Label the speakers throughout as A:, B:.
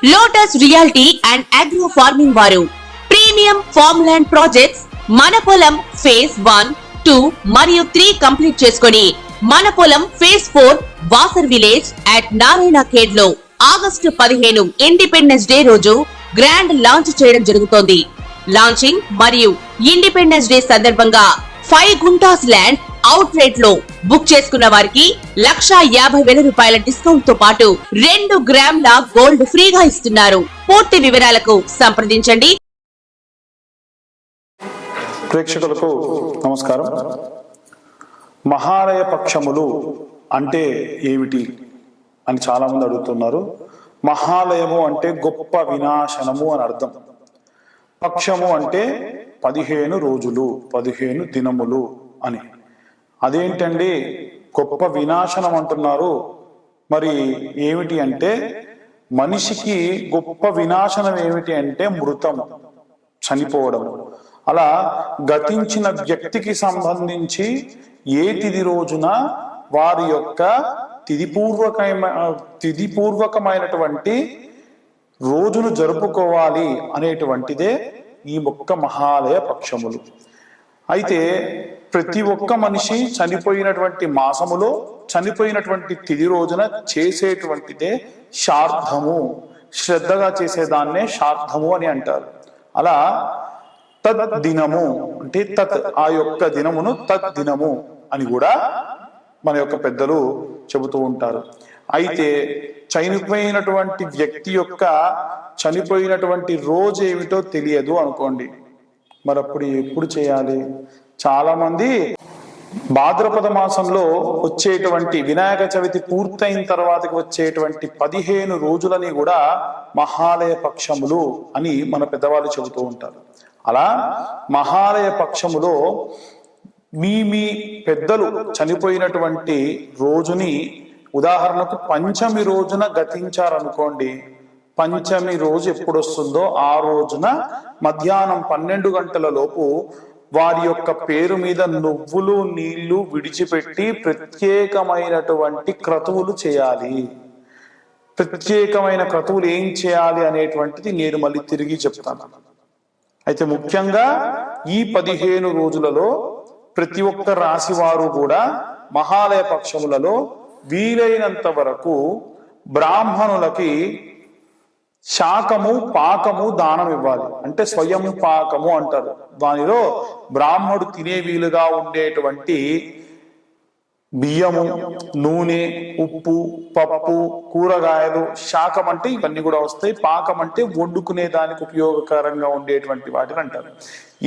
A: Lotus reality and agro farming వారు premium farm land projects మన పొలం ఫేజ్ 1, 2 మరియు 3 కంప్లీట్ చేసుకొని మన పొలం phase 4 Wasar village at Narayana Khed లో ఆగస్టు 15 ఇండిపెండెన్స్ డే రోజు గ్రాండ్ లాంచ్ చేయడం జరుగుతోంది. లాంచింగ్ మరియు ఇండిపెండెన్స్ డే సందర్భంగా 5 గుంటాస్ ల్యాండ్ అవుట్ రేట్ లో బుక్ చేసుకున్న వారికి 1,50,000 రూపాయల డిస్కౌంట్ తో పాటు 2 గ్రాముల గోల్డ్ ఫ్రీగా ఇస్తున్నారు. పూర్తి వివరాలకు సంప్రదించండి.
B: ప్రేక్షకులకు నమస్కారం. మహాలయ పక్షములు అంటే ఏమిటి అని చాలా మంది అడుగుతున్నారు. మహాలయము అంటే గొప్ప వినాశనము అని అర్థం. పక్షము అంటే 15 రోజులు, 15 దినములు అని. అదేంటండి గొప్ప వినాశనం అంటున్నారు? మరి ఏమిటి అంటే, మనిషికి గొప్ప వినాశనం ఏమిటి అంటే మృతము, చనిపోవడం. అలా గతించిన వ్యక్తికి సంబంధించి ఏ తిథి రోజున వారి యొక్క తిథిపూర్వకమైనటువంటి రోజును జరుపుకోవాలి అనేటువంటిదే ఈ ఒక్క మహాలయ పక్షములు. అయితే ప్రతి ఒక్క మనిషి చనిపోయినటువంటి మాసములో చనిపోయినటువంటి తిథి రోజున చేసేటువంటిదే శ్రాద్ధము. శ్రద్ధగా చేసేదాన్నే శ్రాద్ధము అని అంటారు. అలా తద్దినము అంటే ఆ యొక్క దినమును తద్దినము అని కూడా మన యొక్క పెద్దలు చెబుతూ ఉంటారు. అయితే చనిపోయినటువంటి వ్యక్తి యొక్క చనిపోయినటువంటి రోజు ఏమిటో తెలియదు అనుకోండి, మరి అప్పుడు ఎప్పుడు చేయాలి? చాలా మంది భాద్రపద మాసంలో వచ్చేటువంటి వినాయక చవితి పూర్తయిన తర్వాతకి వచ్చేటువంటి 15 రోజులని కూడా మహాలయ పక్షములు అని మన పెద్దవాళ్ళు చెబుతూ ఉంటారు. అలా మహాలయ పక్షములో మీ పెద్దలు చనిపోయినటువంటి రోజుని, ఉదాహరణకు పంచమి రోజున గతించారనుకోండి, పంచమి రోజు ఎప్పుడు వస్తుందో ఆ రోజున మధ్యాహ్నం 12 గంటల లోపు వారి యొక్క పేరు మీద నువ్వులు నీళ్లు విడిచిపెట్టి ప్రత్యేకమైనటువంటి క్రతువులు చేయాలి. ప్రత్యేకమైన క్రతువులు ఏం చేయాలి అనేటువంటిది నేను మళ్ళీ తిరిగి చెప్తాను. అయితే ముఖ్యంగా ఈ 15 రోజులలో ప్రతి ఒక్క రాశి వారు కూడా మహాలయ పక్షములలో వీలైనంత వరకు బ్రాహ్మణులకి శాకము పాకము దానం ఇవ్వాలి. అంటే స్వయం పాకము అంటారు. దానిలో బ్రాహ్మడు తినే వీలుగా ఉండేటువంటి బియ్యము, నూనె, ఉప్పు, పప్పు, కూరగాయలు, శాకం అంటే ఇవన్నీ కూడా వస్తాయి. పాకం అంటే వండుకునే దానికి ఉపయోగకరంగా ఉండేటువంటి వాటిని అంటారు.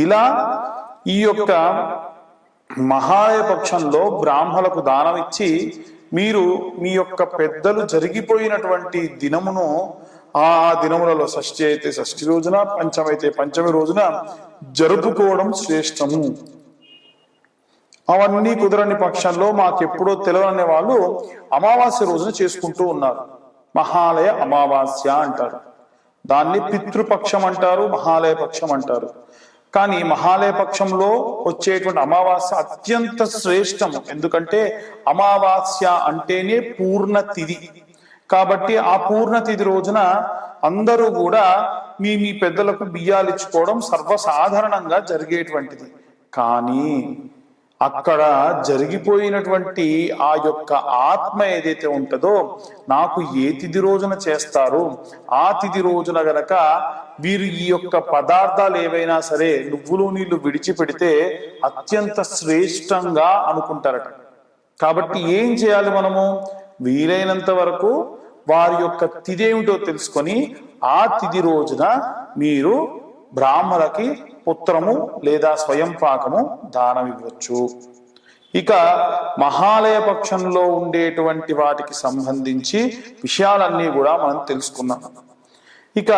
B: ఇలా ఈ యొక్క మహాలయ పక్షంలో బ్రాహ్మణులకు దానం ఇచ్చి మీరు మీ యొక్క పెద్దలు జరిగిపోయినటువంటి దినమును ఆ దినములలో షష్ఠి అయితే షష్ఠి రోజున, పంచమైతే పంచమి రోజున జరుపుకోవడం శ్రేష్టము. అవన్నీ కుదరని పక్షంలో మాకెప్పుడో తెలియని వాళ్ళు అమావాస్య రోజున చేసుకుంటూ ఉన్నారు. మహాలయ అమావాస్య అంటారు. దాన్ని పితృపక్షం అంటారు, మహాలయ పక్షం అంటారు. కానీ మహాలయ పక్షంలో వచ్చేటువంటి అమావాస్య అత్యంత శ్రేష్టము. ఎందుకంటే అమావాస్య అంటేనే పూర్ణ తిథి. కాబట్టి ఆ పూర్ణ తిథి రోజున అందరూ కూడా మీ పెద్దలకు బియ్యాలు ఇచ్చుకోవడం సర్వసాధారణంగా జరిగేటువంటిది. కానీ అక్కడ జరిగిపోయినటువంటి ఆ యొక్క ఆత్మ ఏదైతే ఉంటుందో, నాకు ఏ తిథి రోజున చేస్తారు, ఆ తిథి రోజున గనక వీరు ఈ యొక్క పదార్థాలు ఏవైనా సరే నువ్వులు నీళ్లు విడిచిపెడితే అత్యంత శ్రేష్టంగా అనుకుంటారట. కాబట్టి ఏం చేయాలి? మనము వీలైనంత వరకు వారి యొక్క తిథి ఏమిటో తెలుసుకొని ఆ తిథి రోజున మీరు బ్రాహ్మణులకి పుత్రము లేదా స్వయం పాకము దానం ఇవ్వచ్చు. ఇక మహాలయ పక్షంలో ఉండేటువంటి వాటికి సంబంధించి విషయాలన్నీ కూడా మనం తెలుసుకున్నాం. ఇక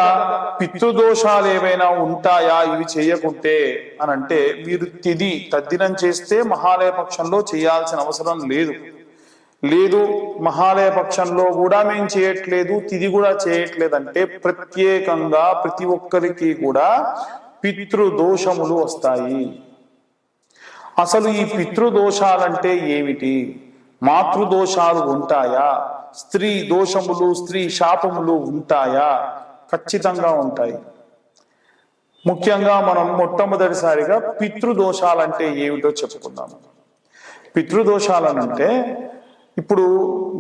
B: పితృదోషాలు ఏవైనా ఉంటాయా ఇవి చేయకుంటే అని అంటే, మీరు తిథి తద్దినం చేస్తే మహాలయ పక్షంలో చేయాల్సిన అవసరం లేదు. మహాలయ పక్షంలో కూడా మేము చేయట్లేదు, తిథి కూడా చేయట్లేదు అంటే ప్రత్యేకంగా ప్రతి ఒక్కరికి కూడా పితృదోషములు వస్తాయి. అసలు ఈ పితృదోషాలంటే ఏమిటి? మాతృదోషాలు ఉంటాయా? స్త్రీ దోషములు, స్త్రీ శాపములు ఉంటాయా? ఖచ్చితంగా ఉంటాయి. ముఖ్యంగా మనం మొట్టమొదటిసారిగా పితృదోషాలంటే ఏమిటో చెప్పుకుందాం. పితృదోషాలనంటే ఇప్పుడు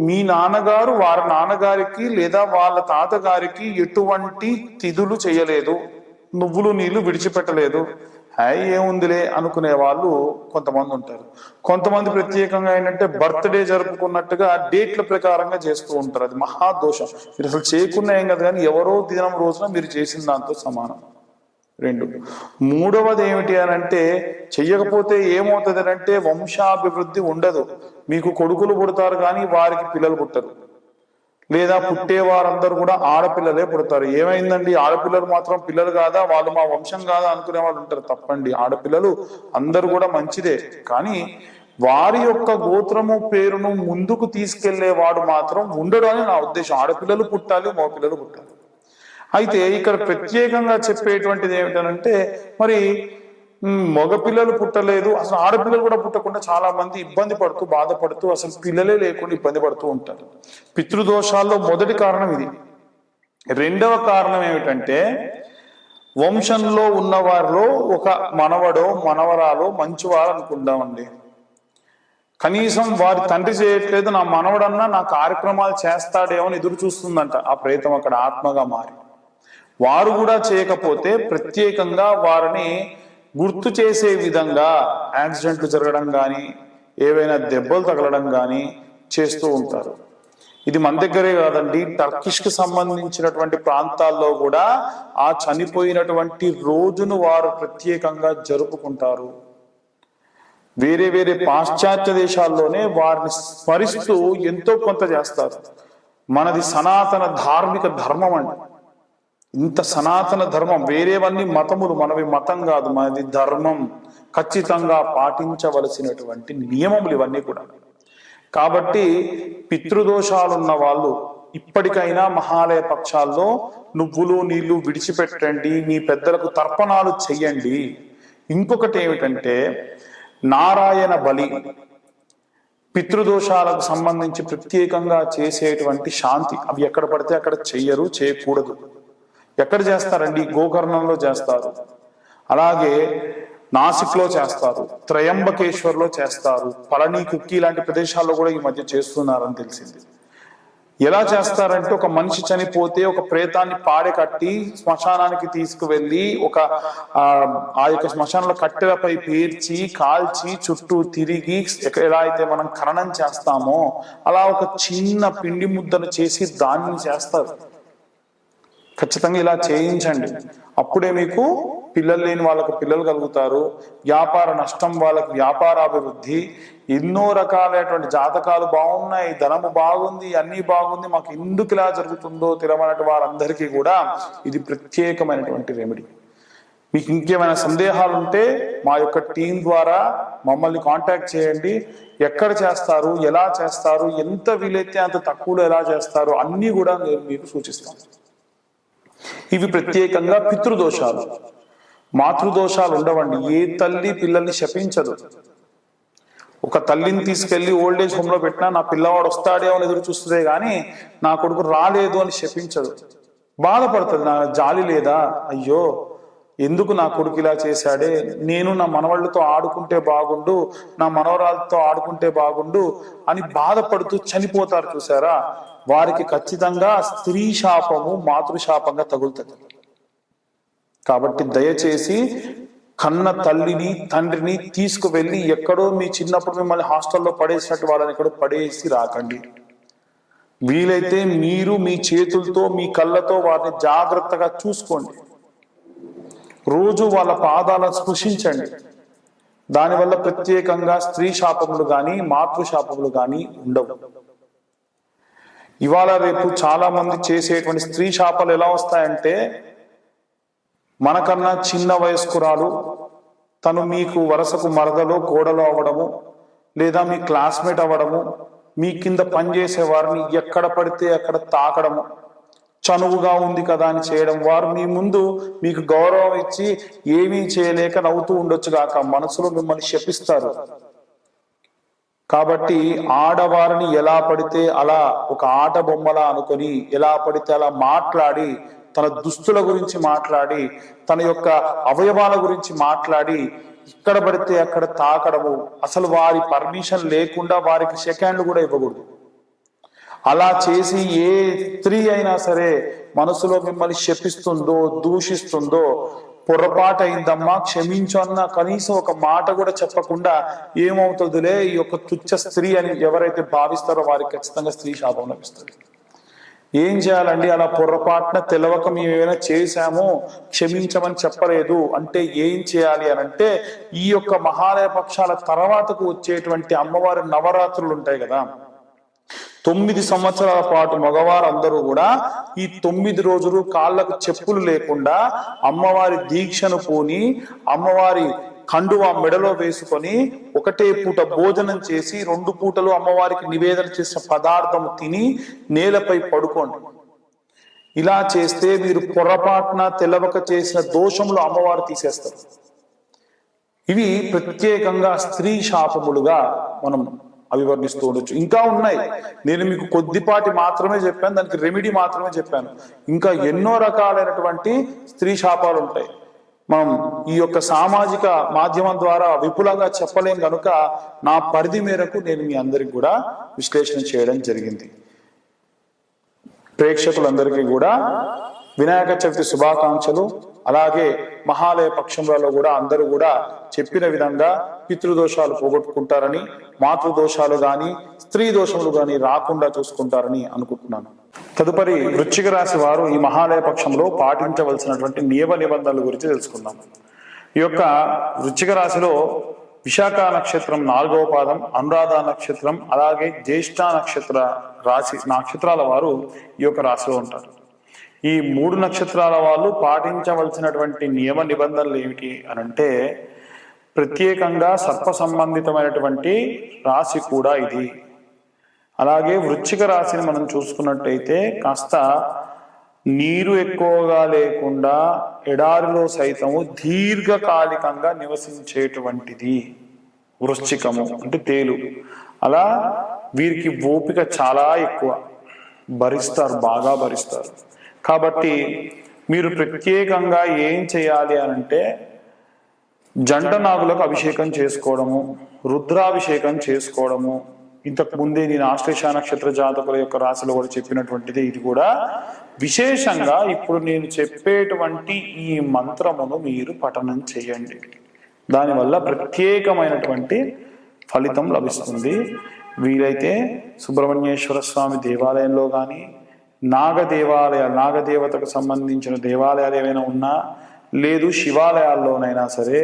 B: మీ నాన్నగారు వారి నాన్నగారికి లేదా వాళ్ళ తాతగారికి ఎటువంటి తిథులు చేయలేదు, నువ్వులు నీళ్లు విడిచిపెట్టలేదు, హాయ్ ఏముందిలే అనుకునే వాళ్ళు కొంతమంది ఉంటారు. కొంతమంది ప్రత్యేకంగా ఏంటంటే బర్త్డే జరుపుకున్నట్టుగా డేట్ల ప్రకారంగా చేస్తూ ఉంటారు. అది మహాదోషం. మీరు అసలు చేయకుండా ఏం కదా, కానీ ఎవరో దినం రోజున మీరు చేసిన దాంతో సమానం. 2, మూడవది ఏమిటి అని అంటే, చెయ్యకపోతే ఏమవుతుంది అంటే వంశాభివృద్ధి ఉండదు. మీకు కొడుకులు పుడతారు కానీ వారికి పిల్లలు పుట్టరు, లేదా పుట్టే వారందరూ కూడా ఆడపిల్లలే పుడతారు. ఏమైందండి, ఆడపిల్లలు మాత్రం పిల్లలు కాదా, వాళ్ళు మా వంశం కాదా అనుకునే వాళ్ళు ఉంటారు. తప్పండి, ఆడపిల్లలు అందరూ కూడా మంచిదే, కానీ వారి యొక్క గోత్రము పేరును ముందుకు తీసుకెళ్లేవాడు మాత్రం ఉండడు అని నా ఉద్దేశం. ఆడపిల్లలు పుట్టాలి, మగపిల్లలు పుట్టాలి. అయితే ఇక్కడ ప్రత్యేకంగా చెప్పేటువంటిది ఏమిటనంటే, మరి మగపిల్లలు పుట్టలేదు, అసలు ఆడపిల్లలు కూడా పుట్టకుండా చాలా మంది ఇబ్బంది పడుతూ బాధపడుతూ అసలు పిల్లలే లేకుండా ఇబ్బంది పడుతూ ఉంటారు. పితృదోషాల్లో మొదటి కారణం ఇది. రెండవ కారణం ఏమిటంటే, వంశంలో ఉన్న వారిలో ఒక మనవడో మనవరాలో మంచివారు అనుకుందామండి. కనీసం వారి తండ్రి చేయట్లేదు, నా మనవడన్నా నా కార్యక్రమాలు చేస్తాడేమో అని ఎదురు చూస్తుందంట ఆ ప్రేతం అక్కడ ఆత్మగా మారి. వారు కూడా చేయకపోతే ప్రత్యేకంగా వారిని గుర్తు చేసే విధంగా యాక్సిడెంట్లు జరగడం కానీ, ఏవైనా దెబ్బలు తగలడం కానీ చేస్తూ ఉంటారు. ఇది మన దగ్గరే కాదండి, టర్కిష్ కి సంబంధించినటువంటి ప్రాంతాల్లో కూడా ఆ చనిపోయినటువంటి రోజును వారు ప్రత్యేకంగా జరుపుకుంటారు. వేరే వేరే పాశ్చాత్య దేశాల్లోనే వారిని స్మరిస్తూ ఎంతో కొంత చేస్తారు. మనది సనాతన ధార్మిక ధర్మం అండి. ఇంత సనాతన ధర్మం, వేరేవన్నీ మతములు, మనవి మతం కాదు, మనది ధర్మం. ఖచ్చితంగా పాటించవలసినటువంటి నియమములు ఇవన్నీ కూడా. కాబట్టి పితృదోషాలున్న వాళ్ళు ఇప్పటికైనా మహాలయ పక్షాల్లో నువ్వులు నీళ్లు విడిచిపెట్టండి, మీ పెద్దలకు తర్పణాలు చెయ్యండి. ఇంకొకటి ఏమిటంటే నారాయణ బలి, పితృదోషాలకు సంబంధించి ప్రత్యేకంగా చేసేటువంటి శాంతి. అవి ఎక్కడ పడితే అక్కడ చెయ్యరు, చేయకూడదు. ఎక్కడ చేస్తారండి, గోకర్ణంలో చేస్తారు, అలాగే నాసిక్ లో చేస్తారు, త్రయంబకేశ్వర్లో చేస్తారు, పళని కుక్కి లాంటి ప్రదేశాల్లో కూడా ఈ మధ్య చేస్తున్నారని తెలిసింది. ఎలా చేస్తారంటే, ఒక మనిషి చనిపోతే ఒక ప్రేతాన్ని పాడె కట్టి శ్మశానానికి తీసుకువెళ్ళి ఆ యొక్క శ్మశానంలో కట్టెలపై పేర్చి కాల్చి చుట్టూ తిరిగి ఎలా అయితే మనం ఖననం చేస్తామో అలా ఒక చిన్న పిండి ముద్దను చేసి దాన్ని చేస్తారు. ఖచ్చితంగా ఇలా చేయించండి, అప్పుడే మీకు పిల్లలు లేని వాళ్ళకు పిల్లలు కలుగుతారు, వ్యాపార నష్టం వాళ్ళకి వ్యాపారాభివృద్ధి, ఎన్నో రకాలైనటువంటి జాతకాలు బాగున్నాయి, ధనము బాగుంది, అన్ని బాగుంది, మాకు ఎందుకు ఇలా జరుగుతుందో తెలియనటువంటి వారందరికీ కూడా ఇది ప్రత్యేకమైనటువంటి రెమెడీ. మీకు ఇంకేమైనా సందేహాలు ఉంటే మా యొక్క టీం ద్వారా మమ్మల్ని కాంటాక్ట్ చేయండి. ఎక్కడ చేస్తారు, ఎలా చేస్తారు, ఎంత వీలైతే అంత తక్కువలో ఎలా చేస్తారు అన్నీ కూడా నేను మీకు సూచిస్తాను. ఇవి ప్రత్యేకంగా పితృదోషాలు. మాతృదోషాలు ఉండవండి. ఏ తల్లి పిల్లల్ని శపించదు. ఒక తల్లిని తీసుకెళ్లి ఓల్డేజ్ హోమ్ లో పెట్టినా నా పిల్లవాడు వస్తాడే అని ఎదురు చూస్తుందే గాని నా కొడుకు రాలేదు అని శపించదు. బాధపడుతుంది, నా జాలి లేదా, అయ్యో ఎందుకు నా కొడుకు ఇలా చేశాడే, నేను నా మనవాళ్ళతో ఆడుకుంటే బాగుండు, నా మనవరాలతో ఆడుకుంటే బాగుండు అని బాధపడుతూ చనిపోతారు చూసారా, వారికి ఖచ్చితంగా స్త్రీ శాపము మాతృశాపంగా తగులుతుంది. కాబట్టి దయచేసి కన్న తల్లిని తండ్రిని తీసుకువెళ్ళి ఎక్కడో మీ చిన్నప్పుడు మిమ్మల్ని హాస్టల్లో పడేసినట్టు వాళ్ళని ఎక్కడో పడేసి రాకండి. వీలైతే మీరు మీ చేతులతో మీ కళ్ళతో వారిని జాగ్రత్తగా చూసుకోండి. రోజు వాళ్ళ పాదాలను స్పృశించండి. దానివల్ల ప్రత్యేకంగా స్త్రీ శాపములు కానీ మాతృశాపములు కానీ ఉండవు. ఇవాళ రేపు చాలా మంది చేసేటువంటి స్త్రీ శాపాలు ఎలా వస్తాయంటే, మనకన్నా చిన్న వయస్కురాలు తను మీకు వరసకు మరదలో కోడలో అవ్వడము, లేదా మీ క్లాస్మేట్ అవ్వడము, మీ కింద పనిచేసే వారిని ఎక్కడ పడితే అక్కడ తాకడము, చనువుగా ఉంది కదా అని చేయడం, వారు మీ ముందు మీకు గౌరవం ఇచ్చి ఏమీ చేయలేక నవ్వుతూ ఉండొచ్చు గాక మనసులో మిమ్మల్ని శపిస్తారు. కాబట్టి ఆడవారిని ఎలా పడితే అలా ఒక ఆట బొమ్మలా అనుకొని ఎలా పడితే అలా మాట్లాడి తన దుస్తుల గురించి మాట్లాడి, తన యొక్క అవయవాల గురించి మాట్లాడి, ఇక్కడ పడితే అక్కడ తాకడము, అసలు వారి పర్మిషన్ లేకుండా వారికి సెకండ్లు కూడా ఇవ్వకూడదు. అలా చేసి ఏ స్త్రీ అయినా సరే మనసులో మిమ్మల్ని శపిస్తుందో, దూషిస్తుందో, పొరపాటు అయిందమ్మా క్షమించు అన్న కనీసం ఒక మాట కూడా చెప్పకుండా ఏమవుతుందిలే ఈ యొక్క తుచ్చ స్త్రీ అని ఎవరైతే భావిస్తారో వారికి ఖచ్చితంగా స్త్రీ శాపం లభిస్తుంది. ఏం చేయాలండి? అలా పొరపాటున తెలవక మేము ఏమైనా చేశాము, క్షమించమని చెప్పలేదు అంటే ఏం చేయాలి అని అంటే, ఈ యొక్క మహాలయ పక్షాల తర్వాతకు వచ్చేటువంటి అమ్మవారి నవరాత్రులు ఉంటాయి కదా, 9 సంవత్సరాల పాటు మగవారందరూ కూడా ఈ 9 రోజులు కాళ్ళకు చెప్పులు లేకుండా అమ్మవారి దీక్షను పూని, అమ్మవారి కండువా మెడలో వేసుకొని ఒకటే పూట భోజనం చేసి 2 పూటలు అమ్మవారికి నివేదన చేసిన పదార్థం తిని నేలపై పడుకోండి. ఇలా చేస్తే మీరు పొరపాటున తెలవక చేసిన దోషములు అమ్మవారు తీసేస్తారు. ఇవి ప్రత్యేకంగా స్త్రీ శాపములుగా మనం అభివర్ణిస్తూ ఉండొచ్చు. ఇంకా ఉన్నాయి, నేను మీకు కొద్దిపాటి మాత్రమే చెప్పాను, దానికి రెమెడీ మాత్రమే చెప్పాను. ఇంకా ఎన్నో రకాలైనటువంటి స్త్రీ శాపాలు ఉంటాయి. మనం ఈ యొక్క సామాజిక మాధ్యమం ద్వారా విపులంగా చెప్పలేం కనుక నా పరిధి మేరకు నేను మీ అందరికి కూడా విశ్లేషణ చేయడం జరిగింది. ప్రేక్షకులందరికీ కూడా వినాయక చవితి శుభాకాంక్షలు. అలాగే మహాలయ పక్షంలో కూడా అందరూ కూడా చెప్పిన విధంగా పితృదోషాలు పోగొట్టుకుంటారని, మాతృదోషాలు గాని స్త్రీ దోషములు గాని రాకుండా చూసుకుంటారని అనుకుంటున్నాను. తదుపరి వృశ్చిక రాశి వారు ఈ మహాలయ పక్షంలో పాటించవలసినటువంటి నియమ నిబంధనల గురించి తెలుసుకుందాం. ఈ యొక్క వృశ్చిక రాశిలో విశాఖ నక్షత్రం 4వ పాదం, అనురాధ నక్షత్రం, అలాగే జ్యేష్ఠ నక్షత్ర రాశి నక్షత్రాల వారు ఈ యొక్క రాశిలో ఉంటారు. ఈ 3 నక్షత్రాల వాళ్ళు పాటించవలసినటువంటి నియమ నిబంధనలు ఏమిటి అనంటే, ప్రత్యేకంగా సర్ప సంబంధితమైనటువంటి రాశి కూడా ఇది. అలాగే వృశ్చిక రాశిని మనం చూసుకున్నట్టయితే కాస్త నీరు ఎక్కువగా లేకుండా ఎడారిలో సైతము దీర్ఘకాలికంగా నివసించేటువంటిది వృశ్చికము అంటే తేలు. అలా వీరికి ఓపిక చాలా ఎక్కువ, భరిస్తారు, బాగా భరిస్తారు. కాబట్టి మీరు ప్రత్యేకంగా ఏం చేయాలి అనంటే, జంట నాగులకు అభిషేకం చేసుకోవడము, రుద్రాభిషేకం చేసుకోవడము. ఇంతకు ముందే నేను ఆశ్లేష నక్షత్ర జాతకుల యొక్క రాశిలో కూడా చెప్పినటువంటిది. ఇది కూడా విశేషంగా ఇప్పుడు నేను చెప్పేటువంటి ఈ మంత్రమును మీరు పఠనం చేయండి. దానివల్ల ప్రత్యేకమైనటువంటి ఫలితం లభిస్తుంది. వీలైతే సుబ్రహ్మణ్యేశ్వర స్వామి దేవాలయంలో కానీ, నాగదేవతకు సంబంధించిన దేవాలయాలు ఏమైనా ఉన్నా, లేదు శివాలయాల్లోనైనా సరే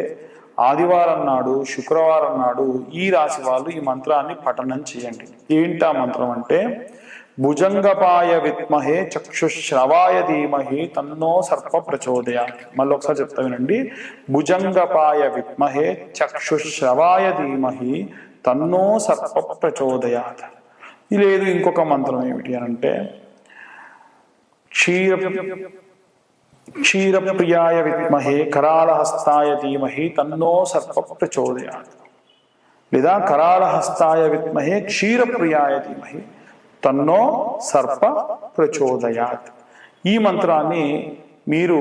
B: ఆదివారం నాడు, శుక్రవారం నాడు ఈ రాశి వాళ్ళు ఈ మంత్రాన్ని పఠనం చేయండి. ఏంటా మంత్రం అంటే, భుజంగపాయ విద్మహే చక్షుశ్రవాయ ధీమహి తన్నో సర్ప ప్రచోదయాత్. మళ్ళీ ఒకసారి చెప్తా వినండి. భుజంగపాయ విద్మహే చక్షుశ్రవాయ ధీమహి తన్నో సర్ప ప్రచోదయాత్. లేదు ఇంకొక మంత్రం ఏమిటి అనంటే, క్షీరప్రియాయ విద్మహే కరాళహస్తాయ ధీమహి తన్నో సర్ప ప్రచోదయాత్. లేదా కరాళహస్తాయ విద్మహే క్షీరప్రియాయ ధీమహి తన్నో సర్ప ప్రచోదయాత్. ఈ మంత్రాన్ని మీరు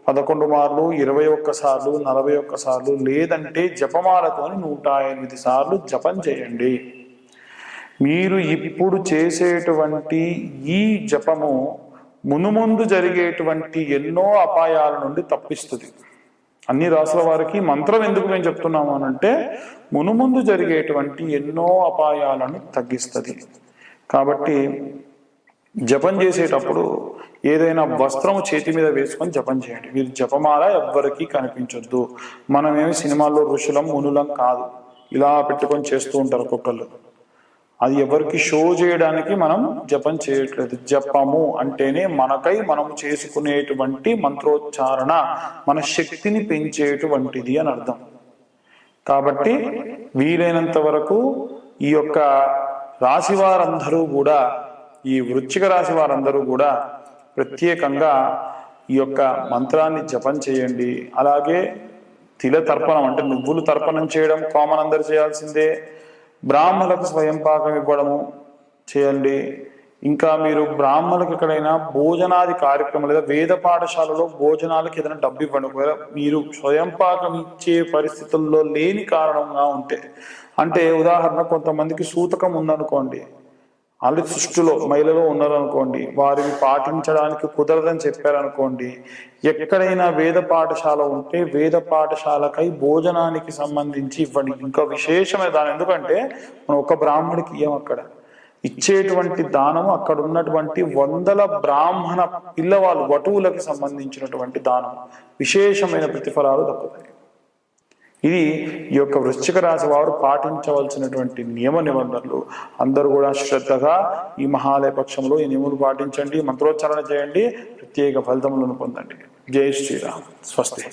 B: 11 మార్లు, 21 సార్లు, 41 సార్లు, లేదంటే జపమాలతో 108 సార్లు జపం చేయండి. మీరు ఇప్పుడు చేసేటువంటి ఈ జపము మునుముందు జరిగేటువంటి ఎన్నో అపాయాల నుండి తప్పిస్తుంది. అన్ని రాసుల వారికి మంత్రం ఎందుకు మేము చెప్తున్నాము అనంటే, మునుముందు జరిగేటువంటి ఎన్నో అపాయాలను తగ్గిస్తుంది. కాబట్టి జపం చేసేటప్పుడు ఏదైనా వస్త్రము చేతి మీద వేసుకొని జపం చేయండి. మీరు జపమాల ఎవ్వరికీ కనిపించొద్దు. మనమేమి సినిమాల్లో ఋషులం మునులం కాదు, ఇలా పెట్టుకొని చేస్తూ ఉంటారు ఒక్కొక్కళ్ళు. అది ఎవరికి షో చేయడానికి మనం జపం చేయట్లేదు. జపము అంటేనే మనకై మనము చేసుకునేటువంటి మంత్రోచ్చారణ, మన శక్తిని పెంచేటువంటిది అని అర్థం. కాబట్టి వీలైనంత వరకు ఈ యొక్క రాశి వారందరూ కూడా, ఈ వృశ్చిక రాశి వారందరూ కూడా ప్రత్యేకంగా ఈ యొక్క మంత్రాన్ని జపం చేయండి. అలాగే తిల తర్పణం అంటే నువ్వులు తర్పణం చేయడం కామన్, అందరు చేయాల్సిందే. బ్రాహ్మణులకు స్వయం పాకం ఇవ్వడము చేయండి. ఇంకా మీరు బ్రాహ్మణులకు ఎక్కడైనా భోజనాది కార్యక్రమం లేదా వేద పాఠశాలలో భోజనాలకు ఏదైనా డబ్బు ఇవ్వండి. ఒకవేళ మీరు స్వయం పాకం ఇచ్చే పరిస్థితుల్లో లేని కారణంగా ఉంటే, అంటే ఉదాహరణ కొంతమందికి సూతకం ఉందనుకోండి, ఆల్రెడీ సృష్టిలో మహిళలో ఉన్నారనుకోండి, వారిని పాటించడానికి కుదరదని చెప్పారనుకోండి, ఎక్కడైనా వేద పాఠశాల ఉంటే వేద పాఠశాలకై భోజనానికి సంబంధించి ఇవ్వండి. ఇంకా విశేషమైన దాని, ఎందుకంటే మనం ఒక బ్రాహ్మడికి ఇయ్యం, అక్కడ ఇచ్చేటువంటి దానము అక్కడ ఉన్నటువంటి వందల బ్రాహ్మణ పిల్లవాళ్ళు వటువులకు సంబంధించినటువంటి దానం, విశేషమైన ప్రతిఫలాలు దక్కుతాయి. ఇది ఈ యొక్క వృశ్చిక రాశి వారు పాటించవలసినటువంటి నియమ నిబంధనలు. అందరూ కూడా శ్రద్ధగా ఈ మహాలయ పక్షంలో ఈ నియమాలు పాటించండి, మంత్రోచ్చారణ చేయండి, ప్రత్యేక ఫలితములను పొందండి. జై శ్రీరామ్. స్వస్తి.